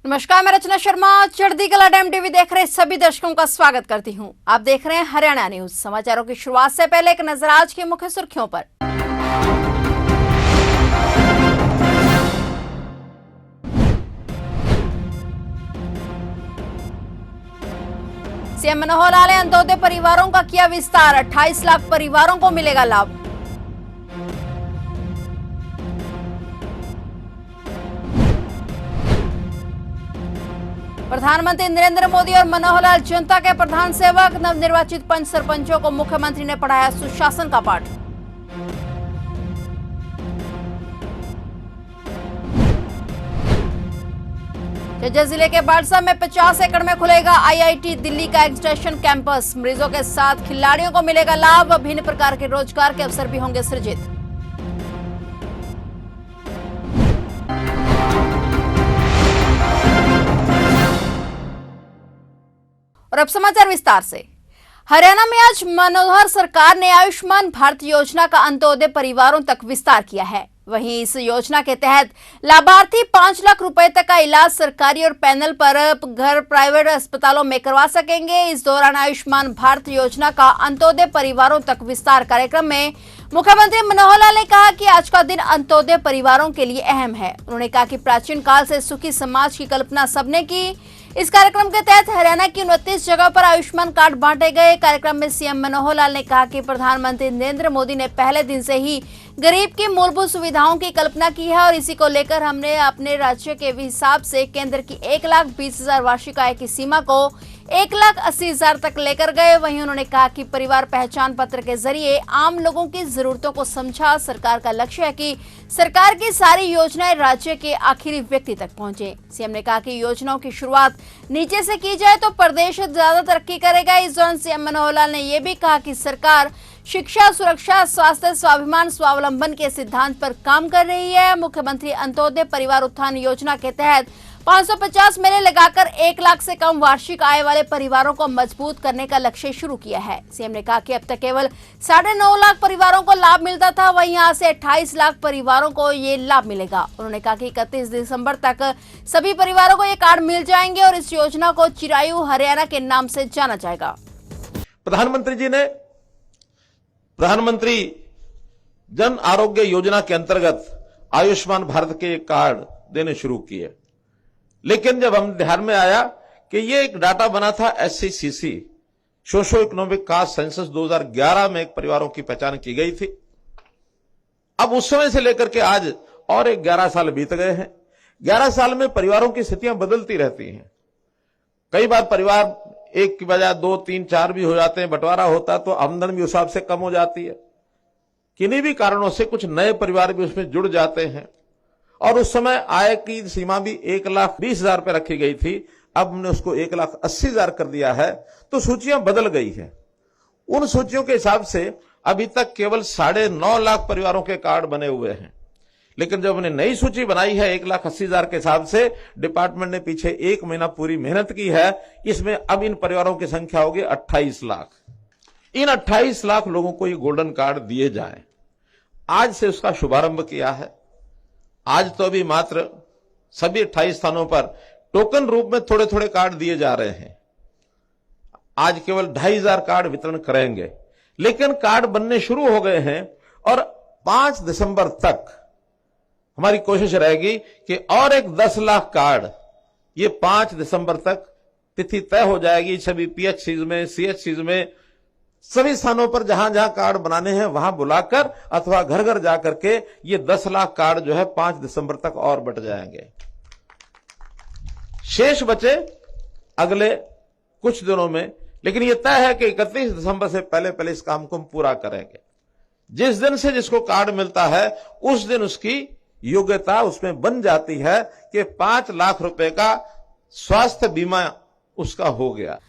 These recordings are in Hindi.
नमस्कार, मैं रचना शर्मा चढ़ती कला टाइम टीवी देख रहे सभी दर्शकों का स्वागत करती हूं। आप देख रहे हैं हरियाणा न्यूज। समाचारों की शुरुआत से पहले एक नजर आज की मुख्य सुर्खियों पर। सीएम मनोहर लाल ने अंत्योदय परिवारों का किया विस्तार, 28 लाख परिवारों को मिलेगा लाभ। प्रधानमंत्री नरेंद्र मोदी और मनोहर लाल जनता के प्रधान सेवक, नवनिर्वाचित पंच सरपंचों को मुख्यमंत्री ने पढ़ाया सुशासन का पाठ। झज्जर जिले के बाड़सा में 50 एकड़ में खुलेगा आईआईटी दिल्ली का एक्सटेंशन कैंपस। मरीजों के साथ खिलाड़ियों को मिलेगा लाभ, विभिन्न प्रकार के रोजगार के अवसर भी होंगे सृजित। और अब समाचार विस्तार से। हरियाणा में आज मनोहर सरकार ने आयुष्मान भारत योजना का अंत्योदय परिवारों तक विस्तार किया है। वहीं इस योजना के तहत लाभार्थी 5 लाख रुपए तक का इलाज सरकारी और पैनल पर घर प्राइवेट अस्पतालों में करवा सकेंगे। इस दौरान आयुष्मान भारत योजना का अंत्योदय परिवारों तक विस्तार कार्यक्रम में मुख्यमंत्री मनोहर लाल ने कहा कि आज का दिन अंत्योदय परिवारों के लिए अहम है। उन्होंने कहा कि प्राचीन काल से सुखी समाज की कल्पना सबने की। इस कार्यक्रम के तहत हरियाणा की 29 जगह पर आयुष्मान कार्ड बांटे गए। कार्यक्रम में सीएम मनोहर लाल ने कहा कि प्रधानमंत्री नरेंद्र मोदी ने पहले दिन से ही गरीब की मूलभूत सुविधाओं की कल्पना की है और इसी को लेकर हमने अपने राज्य के हिसाब से केंद्र की 1,20,000 वार्षिक आय की सीमा को 1,80,000 तक लेकर गए। वहीं उन्होंने कहा कि परिवार पहचान पत्र के जरिए आम लोगों की जरूरतों को समझा। सरकार का लक्ष्य है कि सरकार की सारी योजनाएं राज्य के आखिरी व्यक्ति तक पहुंचे। सीएम ने कहा कि योजनाओं की शुरुआत नीचे से की जाए तो प्रदेश ज्यादा तरक्की करेगा। इस दौरान सीएम मनोहर लाल ने यह भी कहा कि सरकार शिक्षा, सुरक्षा, स्वास्थ्य, स्वाभिमान, स्वावलंबन के सिद्धांत पर काम कर रही है। मुख्यमंत्री अंत्योदय परिवार उत्थान योजना के तहत 550 मेले लगाकर 1 लाख से कम वार्षिक आय वाले परिवारों को मजबूत करने का लक्ष्य शुरू किया है। सीएम ने कहा कि अब तक केवल 9.5 लाख परिवारों को लाभ मिलता था, वहीं यहाँ से 28 लाख परिवारों को ये लाभ मिलेगा। उन्होंने कहा कि 31 दिसंबर तक सभी परिवारों को ये कार्ड मिल जाएंगे और इस योजना को चिरायु हरियाणा के नाम से जाना जाएगा। प्रधानमंत्री जी ने प्रधानमंत्री जन आरोग्य योजना के अंतर्गत आयुष्मान भारत के कार्ड देने शुरू किए, लेकिन जब हम ध्यान में आया कि ये एक डाटा बना था SCCC socio economic caste census 2011 में एक परिवारों की पहचान की गई थी। अब उस समय से लेकर के आज और एक 11 साल बीत गए हैं। 11 साल में परिवारों की स्थितियां बदलती रहती हैं। कई बार परिवार एक की बजाय 2, 3, 4 भी हो जाते हैं। बंटवारा होता तो आमदन भी उस हिसाब से कम हो जाती है। किन्हीं भी कारणों से कुछ नए परिवार भी उसमें जुड़ जाते हैं और उस समय आय की सीमा भी 1,20,000 पे रखी गई थी। अब हमने उसको 1,80,000 कर दिया है, तो सूचियां बदल गई हैं। उन सूचियों के हिसाब से अभी तक केवल 9.5 लाख परिवारों के कार्ड बने हुए हैं, लेकिन जब हमने नई सूची बनाई है 1,80,000 के हिसाब से, डिपार्टमेंट ने पीछे 1 महीना पूरी मेहनत की है। इसमें अब इन परिवारों की संख्या होगी 28 लाख। इन 28 लाख लोगों को ये गोल्डन कार्ड दिए जाए। आज से उसका शुभारंभ किया है। आज तो अभी मात्र सभी 28 स्थानों पर टोकन रूप में थोड़े थोड़े कार्ड दिए जा रहे हैं। आज केवल 2,500 कार्ड वितरण करेंगे, लेकिन कार्ड बनने शुरू हो गए हैं और 5 दिसंबर तक हमारी कोशिश रहेगी कि और एक 10 लाख कार्ड ये 5 दिसंबर तक तिथि तय हो जाएगी। सभी PHCs में, CHCs में, सभी स्थानों पर जहां जहां कार्ड बनाने हैं वहां बुलाकर अथवा घर घर जाकर के ये 10 लाख कार्ड जो है 5 दिसंबर तक और बंट जाएंगे। शेष बचे अगले कुछ दिनों में, लेकिन ये तय है कि 31 दिसंबर से पहले पहले इस काम को हम पूरा करेंगे। जिस दिन से जिसको कार्ड मिलता है उस दिन उसकी योग्यता उसमें बन जाती है कि 5 लाख रुपए का स्वास्थ्य बीमा उसका हो गया।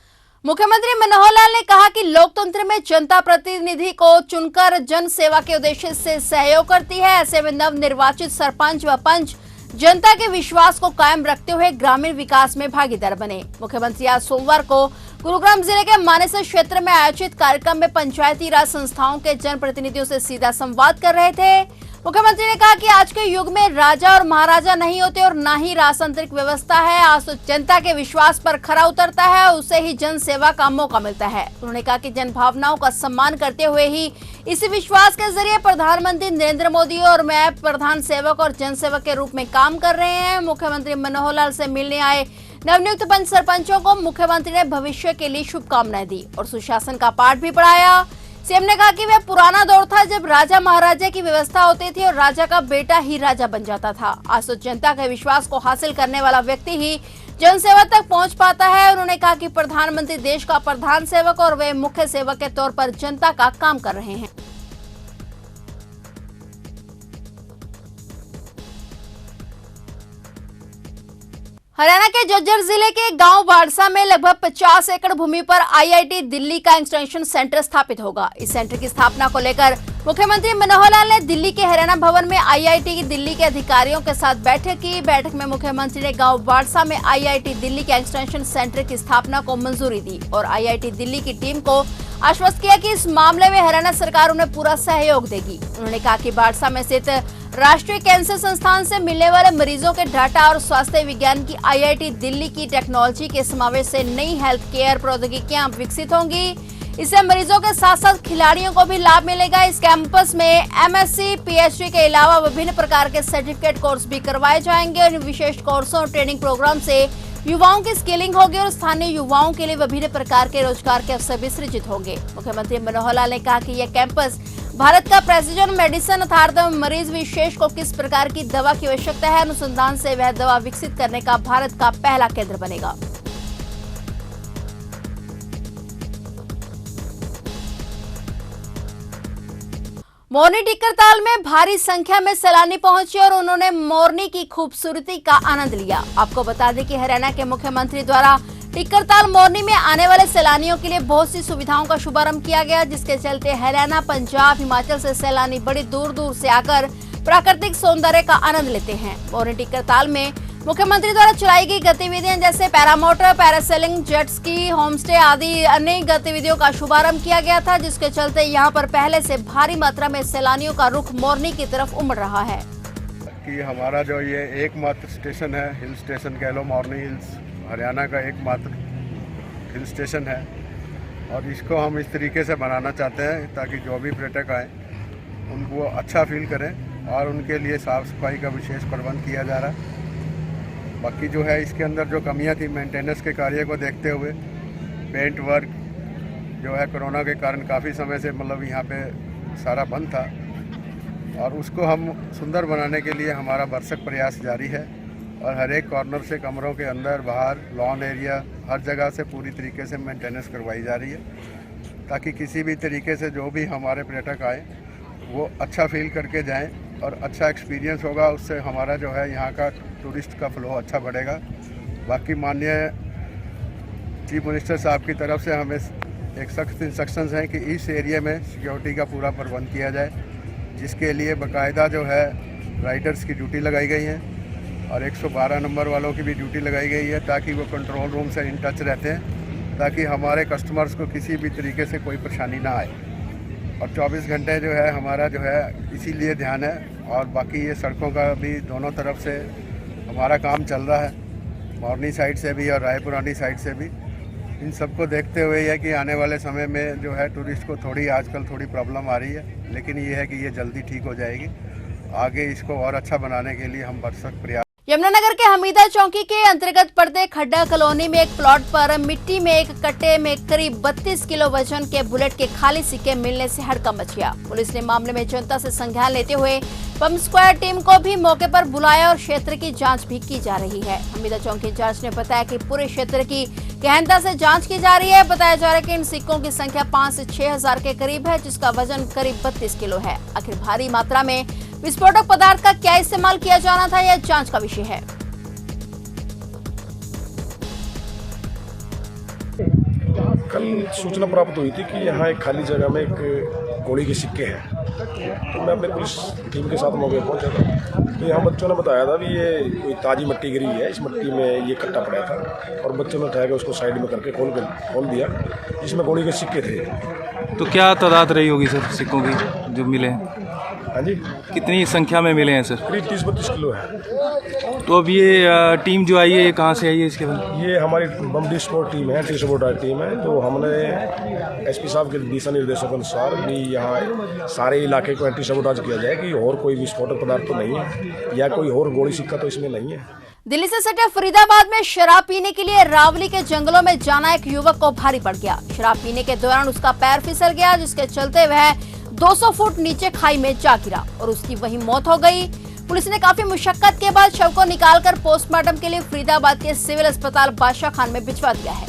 मुख्यमंत्री मनोहर लाल ने कहा कि लोकतंत्र में जनता प्रतिनिधि को चुनकर जन सेवा के उद्देश्य से सहयोग करती है। ऐसे में नवनिर्वाचित सरपंच व पंच जनता के विश्वास को कायम रखते हुए ग्रामीण विकास में भागीदार बने। मुख्यमंत्री आज सोमवार को गुरुग्राम जिले के मानेसर क्षेत्र में आयोजित कार्यक्रम में पंचायती राज संस्थाओं के जनप्रतिनिधियों से सीधा संवाद कर रहे थे। मुख्यमंत्री ने कहा कि आज के युग में राजा और महाराजा नहीं होते और ना ही राजतांत्रिक व्यवस्था है। आज तो जनता के विश्वास पर खरा उतरता है, उससे ही जन सेवा का मौका मिलता है। उन्होंने कहा कि जन भावनाओं का सम्मान करते हुए ही इसी विश्वास के जरिए प्रधानमंत्री नरेंद्र मोदी और मैं प्रधान सेवक और जनसेवक के रूप में काम कर रहे हैं। मुख्यमंत्री मनोहर लाल से मिलने आए नवनियुक्त पंच सरपंचों को मुख्यमंत्री ने भविष्य के लिए शुभकामनाएं दी और सुशासन का पाठ भी पढ़ाया। सीएम ने कहा कि वह पुराना दौर था जब राजा महाराजा की व्यवस्था होती थी और राजा का बेटा ही राजा बन जाता था। आज तो जनता के विश्वास को हासिल करने वाला व्यक्ति ही जनसेवा तक पहुंच पाता है। उन्होंने कहा कि प्रधानमंत्री देश का प्रधान सेवक और वे मुख्य सेवक के तौर पर जनता का काम कर रहे हैं। हरियाणा के झज्जर जिले के गांव बाड़सा में लगभग 50 एकड़ भूमि पर आईआईटी दिल्ली का एक्सटेंशन सेंटर स्थापित होगा। इस सेंटर की स्थापना को लेकर मुख्यमंत्री मनोहर लाल ने दिल्ली के हरियाणा भवन में आईआईटी की दिल्ली के अधिकारियों के साथ बैठक की। बैठक में मुख्यमंत्री ने गांव बाड़सा में आईआईटी दिल्ली के एक्सटेंशन सेंटर की स्थापना को मंजूरी दी और आईआईटी दिल्ली की टीम को आश्वस्त किया कि इस मामले में हरियाणा सरकार उन्हें पूरा सहयोग देगी। उन्होंने कहा कि बाड़सा में स्थित राष्ट्रीय कैंसर संस्थान से मिलने वाले मरीजों के डाटा और स्वास्थ्य विज्ञान की आईआईटी दिल्ली की टेक्नोलॉजी के समावेश से नई हेल्थ केयर प्रौद्योगिकियां विकसित होंगी। इससे मरीजों के साथ साथ खिलाड़ियों को भी लाभ मिलेगा। इस कैंपस में एमएससी, पीएचडी के अलावा विभिन्न प्रकार के सर्टिफिकेट कोर्स भी करवाए जाएंगे और इन विशेष कोर्सों और ट्रेनिंग प्रोग्राम से युवाओं की स्किलिंग होगी और स्थानीय युवाओं के लिए विभिन्न प्रकार के रोजगार के अवसर भी सृजित होंगे। मुख्यमंत्री मनोहर लाल ने कहा कि यह कैंपस भारत का प्रेसिजन मेडिसिन अर्थात मरीज विशेष को किस प्रकार की दवा की आवश्यकता है, अनुसंधान से वह दवा विकसित करने का भारत का पहला केंद्र बनेगा। मोरनी टिक्कर ताल में भारी संख्या में सैलानी पहुंचे और उन्होंने मोरनी की खूबसूरती का आनंद लिया। आपको बता दें कि हरियाणा के मुख्यमंत्री द्वारा टिक्कर ताल मोरनी में आने वाले सैलानियों के लिए बहुत सी सुविधाओं का शुभारंभ किया गया, जिसके चलते हरियाणा, पंजाब, हिमाचल से सैलानी बड़ी दूर दूर से आकर प्राकृतिक सौंदर्य का आनंद लेते हैं। मोरनी टिक्कर ताल में मुख्यमंत्री द्वारा चलाई गई गतिविधियां जैसे paramotor, parasailing, jet ski, homestay आदि अनेक गतिविधियों का शुभारंभ किया गया था, जिसके चलते यहां पर पहले से भारी मात्रा में सैलानियों का रुख मोरनी की तरफ उमड़ रहा है। कि हमारा जो ये एकमात्र स्टेशन है, हिल स्टेशन कह लो, मोरनी हिल्स हरियाणा का एकमात्र हिल स्टेशन है और इसको हम इस तरीके से बनाना चाहते हैं ताकि जो भी पर्यटक आए उनको अच्छा फील करें और उनके लिए साफ़ सफाई का विशेष प्रबंध किया जा रहा है। बाकी जो है इसके अंदर जो कमियां थी मेंटेनेंस के कार्य को देखते हुए पेंट वर्क जो है कोरोना के कारण काफ़ी समय से मतलब यहाँ पे सारा बंद था और उसको हम सुंदर बनाने के लिए हमारा भरसक प्रयास जारी है और हर एक कॉर्नर से कमरों के अंदर बाहर लॉन एरिया हर जगह से पूरी तरीके से मेंटेनेंस करवाई जा रही है ताकि किसी भी तरीके से जो भी हमारे पर्यटक आए वो अच्छा फील करके जाएं और अच्छा एक्सपीरियंस होगा। उससे हमारा जो है यहाँ का टूरिस्ट का फ्लो अच्छा बढ़ेगा। बाकी माननीय चीफ मिनिस्टर साहब की तरफ से हमें एक सख्त इंस्ट्रक्शंस हैं कि इस एरिया में सिक्योरिटी का पूरा प्रबंध किया जाए, जिसके लिए बाकायदा जो है राइडर्स की ड्यूटी लगाई गई है और 112 नंबर वालों की भी ड्यूटी लगाई गई है ताकि वो कंट्रोल रूम से इन टच रहते हैं ताकि हमारे कस्टमर्स को किसी भी तरीके से कोई परेशानी ना आए। और 24 घंटे जो है हमारा जो है इसीलिए ध्यान है और बाकी ये सड़कों का भी दोनों तरफ से हमारा काम चल रहा है, मोरनी साइड से भी और रायपुरानी साइड से भी। इन सबको देखते हुए है कि आने वाले समय में जो है टूरिस्ट को आजकल थोड़ी प्रॉब्लम आ रही है, लेकिन ये है कि ये जल्दी ठीक हो जाएगी। आगे इसको और अच्छा बनाने के लिए हम भरसक प्रयास। यमुनानगर के हमीदा चौकी के अंतर्गत पड़ते खड्डा कॉलोनी में एक प्लॉट पर मिट्टी में एक कट्टे में करीब 32 किलो वजन के बुलेट के खाली सिक्के मिलने से हड़कंप मच गया। पुलिस ने मामले में जनता से संज्ञान लेते हुए बम स्क्वाड टीम को भी मौके पर बुलाया और क्षेत्र की जांच भी की जा रही है। हमीदा चौकी इंचार्ज ने बताया कि पूरे क्षेत्र की गहनता से जांच की जा रही है। बताया जा रहा है कि इन सिक्कों की संख्या 5 से 6 हजार के करीब है, जिसका वजन करीब 32 किलो है। आखिर भारी मात्रा में विस्फोटक पदार्थ का क्या इस्तेमाल किया जाना था, यह जांच का विषय है। कल सूचना प्राप्त हुई थी कि यहाँ एक खाली जगह में एक गोली के सिक्के हैं, तो मैं अपने पुलिस टीम के साथ मौके पर पहुंचा था। तो यहाँ बच्चों ने बताया था कि ये कोई ताज़ी मिट्टी गिरी है, इस मिट्टी में ये कट्टा पड़ा था और बच्चों ने उठा के उसको साइड में करके खोल दिया, जिसमें गोली के सिक्के थे। तो क्या तादाद रही होगी सर सिक्कों की जो मिले? हाँ जी, कितनी संख्या में मिले हैं सर? करीब 30-32 किलो है। तो अब ये टीम जो आई है ये कहाँ से आई है इसके बाद? ये हमारी बम डिस्पोर्ट टीम है, एंटी सबोटाज टीम है। तो हमने एसपी साहब के दिशा निर्देशों के अनुसार भी यहाँ सारे इलाके को एंटी सबोटाज किया जाए कि और कोई विस्फोटक पदार्थ तो नहीं है या कोई और गोली सिक्का तो इसमें नहीं है। दिल्ली से सटे फरीदाबाद में शराब पीने के लिए रावली के जंगलों में जाना एक युवक को भारी पड़ गया। शराब पीने के दौरान उसका पैर फिसल गया, जिसके चलते वह 200 फुट नीचे खाई में जा गिरा और उसकी वहीं मौत हो गई। पुलिस ने काफी मुशक्कत के बाद शव को निकालकर पोस्टमार्टम के लिए फरीदाबाद के सिविल अस्पताल बादशाह खान में भिजवा दिया है।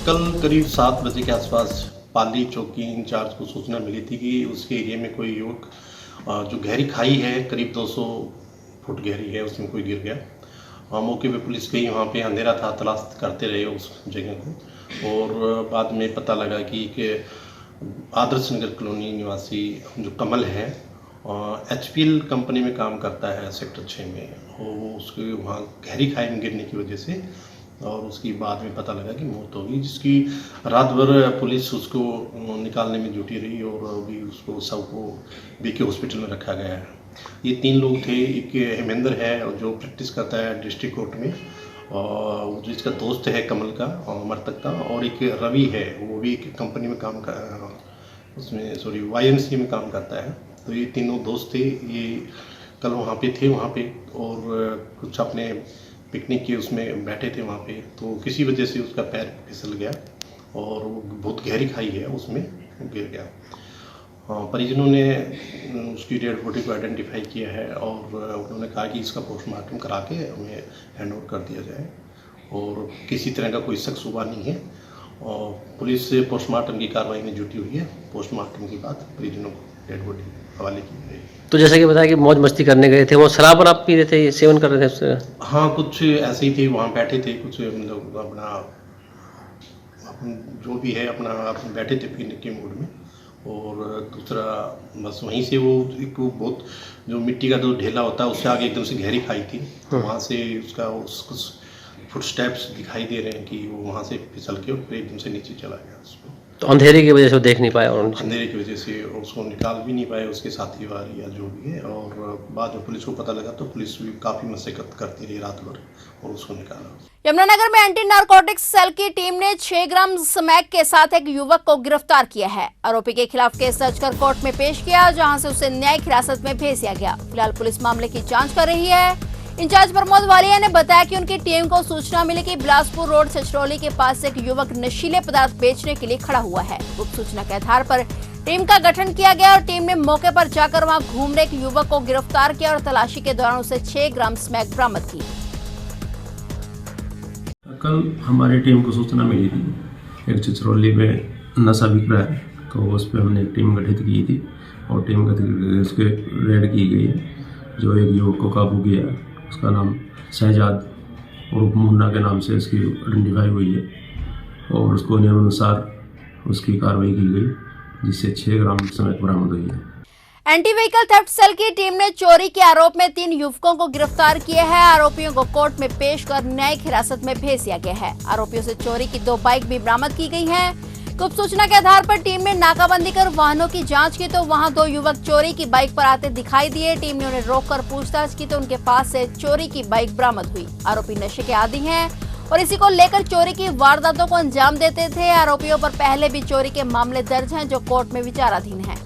कल करीब 7 बजे के आसपास पाली चौकी इंचार्ज को सूचना मिली थी कि उसके एरिया में कोई युवक जो गहरी खाई है, करीब 200 फुट गहरी है, उसमें कोई गिर गया। मौके पे पुलिस गई, वहाँ पे अंधेरा था, तलाश करते रहे उस जगह को और बाद में पता लगा कि आदर्श नगर कॉलोनी निवासी जो कमल है HPL कंपनी में काम करता है सेक्टर 6 में, वो उसके वहाँ गहरी खाई में गिरने की वजह से और उसकी बाद में पता लगा कि मौत हो गई, जिसकी रात भर पुलिस उसको निकालने में जुटी रही और अभी उसको शव को BK हॉस्पिटल में रखा गया है। ये 3 लोग थे, एक हेमेंद्र है जो प्रैक्टिस करता है डिस्ट्रिक्ट कोर्ट में और जिसका दोस्त है कमल का मृतक का, और एक रवि है, वो भी एक कंपनी में काम कर उसमें YMCA में काम करता है। तो ये तीनों दोस्त थे, ये कल वहाँ पे थे वहाँ पे और कुछ अपने पिकनिक के उसमें बैठे थे वहाँ पे, तो किसी वजह से उसका पैर फिसल गया और वो बहुत गहरी खाई है उसमें गिर गया। परिजनों ने उसकी डेड बॉडी को आइडेंटिफाई किया है और उन्होंने कहा कि इसका पोस्टमार्टम करा के हमें हैंड ओवर कर दिया जाए और किसी तरह का कोई शक शुबा नहीं है और पुलिस पोस्टमार्टम की कार्रवाई में जुटी हुई है। पोस्टमार्टम के बाद परिजनों को डेड बॉडी हवाले की गई। तो जैसे कि बताया कि मौज मस्ती करने गए थे, वो शराब आप पी रहे थे, सेवन कर रहे थे उससे? हाँ, कुछ ऐसे ही थे, वहाँ बैठे थे, कुछ मतलब अपना जो भी है अपना बैठे थे पीने के मूड में और दूसरा बस वहीं से वो एक बहुत जो मिट्टी का जो ढेला होता है उससे आगे एकदम से गहरी खाई थी, तो वहाँ से उसका कुछ फुट स्टेप्स दिखाई दे रहे हैं कि वो वहाँ से फिसल के और एकदम से नीचे चला गया उसको। तो अंधेरे की वजह से वो देख नहीं पाया और अंधेरे की वजह से उसको निकाल भी नहीं पाए उसके साथी वाले या जो भी है, और बाद में पुलिस को पता लगा तो पुलिस भी काफ़ी मशक्कत करती रही रात भर और उसको निकाला। यमुनानगर में एंटी नारकोटिक्स सेल की टीम ने 6 ग्राम स्मैक के साथ एक युवक को गिरफ्तार किया है। आरोपी के खिलाफ केस दर्ज कर कोर्ट में पेश किया, जहां से उसे न्यायिक हिरासत में भेज दिया गया। फिलहाल पुलिस मामले की जांच कर रही है। इंचार्ज प्रमोद वालिया ने बताया कि उनकी टीम को सूचना मिली कि बिलासपुर रोड छछरौली के पास एक युवक नशीले पदार्थ बेचने के लिए खड़ा हुआ है। गुप्त सूचना के आधार पर टीम का गठन किया गया और टीम ने मौके पर जाकर वहां घूम रहे एक युवक को गिरफ्तार किया और तलाशी के दौरान उसे 6 ग्राम स्मैक बरामद की। कल हमारी टीम को सूचना मिली थी एक छछरौली में नशा बिक रहा है, तो उस पर हमने एक टीम गठित की थी और टीम गठित करके उसके रेड की गई है। जो एक युवक को काबू किया, उसका नाम शहजाद और मुन्ना के नाम से इसकी आइडेंटिफाई हुई है और उसको नियमानुसार उसकी कार्रवाई की गई, जिससे 6 ग्राम स्मैक बरामद हुई है। एंटी व्हीकल थेफ्ट सेल की टीम ने चोरी के आरोप में 3 युवकों को गिरफ्तार किया है। आरोपियों को कोर्ट में पेश कर न्यायिक हिरासत में भेज दिया गया है। आरोपियों से चोरी की 2 बाइक भी बरामद की गई हैं। गुप्त सूचना के आधार पर टीम ने नाकाबंदी कर वाहनों की जांच की तो वहां 2 युवक चोरी की बाइक पर आते दिखाई दिए। टीम ने उन्हें रोककर पूछताछ की तो उनके पास से चोरी की बाइक बरामद हुई। आरोपी नशे के आदी हैं और इसी को लेकर चोरी की वारदातों को अंजाम देते थे। आरोपियों पर पहले भी चोरी के मामले दर्ज हैं, जो कोर्ट में विचाराधीन हैं।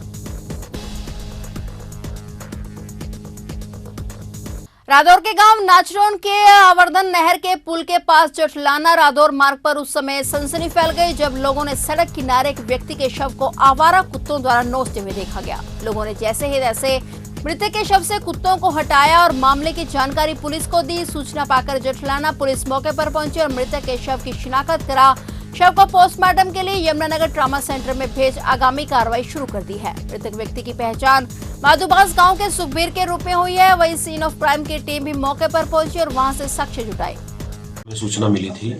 रादौर के गांव नाचरोन के आवर्धन नहर के पुल के पास जटलाना रादौर मार्ग पर उस समय सनसनी फैल गई जब लोगों ने सड़क किनारे एक व्यक्ति के शव को आवारा कुत्तों द्वारा नोचते हुए देखा गया। लोगों ने जैसे ही तैसे मृतक के शव से कुत्तों को हटाया और मामले की जानकारी पुलिस को दी। सूचना पाकर जटलाना पुलिस मौके पर पहुंची और मृतक के शव की शिनाख्त करा। शव को पोस्टमार्टम के लिए यमुनानगर ट्रॉमा सेंटर में भेज आगामी कार्रवाई शुरू कर दी है। मृतक व्यक्ति की पहचान माधुबास गांव के सुखबीर के रूप में हुई है। वहीं सीन ऑफ क्राइम की टीम भी मौके पर पहुंची और वहां से साक्ष्य जुटाए। सूचना मिली थी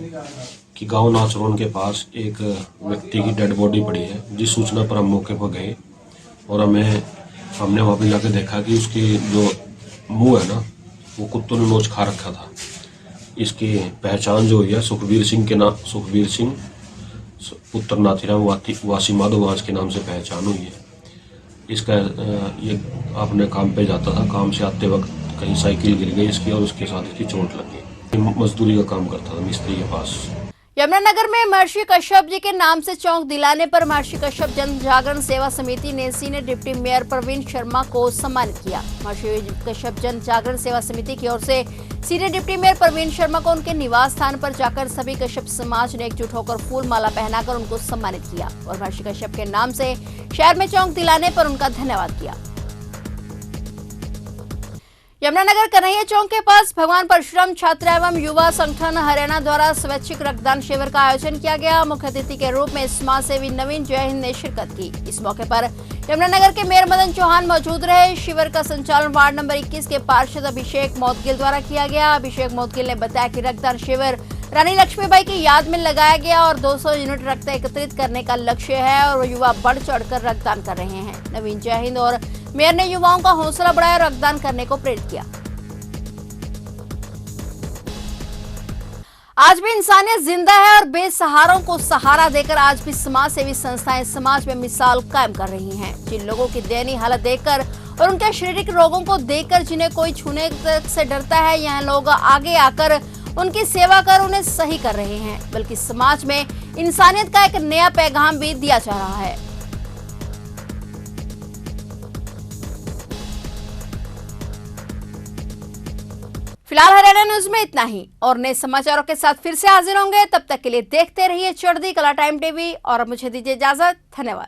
कि गांव नाचरोन के पास एक व्यक्ति की डेड बॉडी पड़ी है। जिस सूचना पर हम मौके पर गए और हमने वहां पर जाकर देखा कि उसकी जो मुंह है ना, वो कुत्तों ने नोच खा रखा था। इसकी पहचान जो हुई है सुखबीर सिंह पुत्र नाथीराम वासी माधोवास के नाम से पहचान हुई है। इसका ये अपने काम पे जाता था, काम से आते वक्त कहीं साइकिल गिर गई इसकी और उसके साथ इसकी चोट लग गई। मजदूरी का काम करता था मिस्त्री के पास। यमुनानगर में महर्षि कश्यप जी के नाम से चौक दिलाने पर महर्षि कश्यप जन जागरण सेवा समिति ने senior deputy mayor Praveen Sharma को सम्मानित किया। महर्षि कश्यप जन जागरण सेवा समिति की ओर से senior deputy mayor Praveen Sharma को उनके निवास स्थान पर जाकर सभी कश्यप समाज ने एकजुट होकर फूल माला पहनाकर उनको सम्मानित किया और महर्षि कश्यप के नाम से शहर में चौक दिलाने पर उनका धन्यवाद किया। यमुनानगर कन्हैया चौक के पास भगवान परशुराम छात्र एवं युवा संगठन हरियाणा द्वारा स्वैच्छिक रक्तदान शिविर का आयोजन किया गया। मुख्य अतिथि के रूप में समाज सेवी नवीन जय हिंद ने शिरकत की। इस मौके पर यमुनानगर के मेयर मदन चौहान मौजूद रहे। शिविर का संचालन वार्ड नंबर 21 के पार्षद अभिषेक मोदगिल द्वारा किया गया। अभिषेक मोदगिल ने बताया कि रक्तदान शिविर रानी लक्ष्मीबाई की याद में लगाया गया और 200 यूनिट रक्त एकत्रित करने का लक्ष्य है और युवा बढ़ चढ़कर रक्तदान कर रहे हैं। नवीन जय हिंद और मेयर ने युवाओं का हौसला बढ़ाया और रक्तदान करने को प्रेरित किया। आज भी इंसानियत जिंदा है और बेसहारों को सहारा देकर आज भी समाज सेवी संस्थाएं समाज में मिसाल कायम कर रही हैं। जिन लोगों की दयनीय हालत देखकर और उनके शारीरिक रोगों को देखकर जिन्हें कोई छूने तक से डरता है, यह लोग आगे आकर उनकी सेवा कर उन्हें सही कर रहे हैं, बल्कि समाज में इंसानियत का एक नया पैगाम भी दिया जा रहा है। फिलहाल हरियाणा न्यूज में इतना ही और नए समाचारों के साथ फिर से हाजिर होंगे। तब तक के लिए देखते रहिए चढ़ती कला टाइम टीवी और मुझे दीजिए इजाजत। धन्यवाद।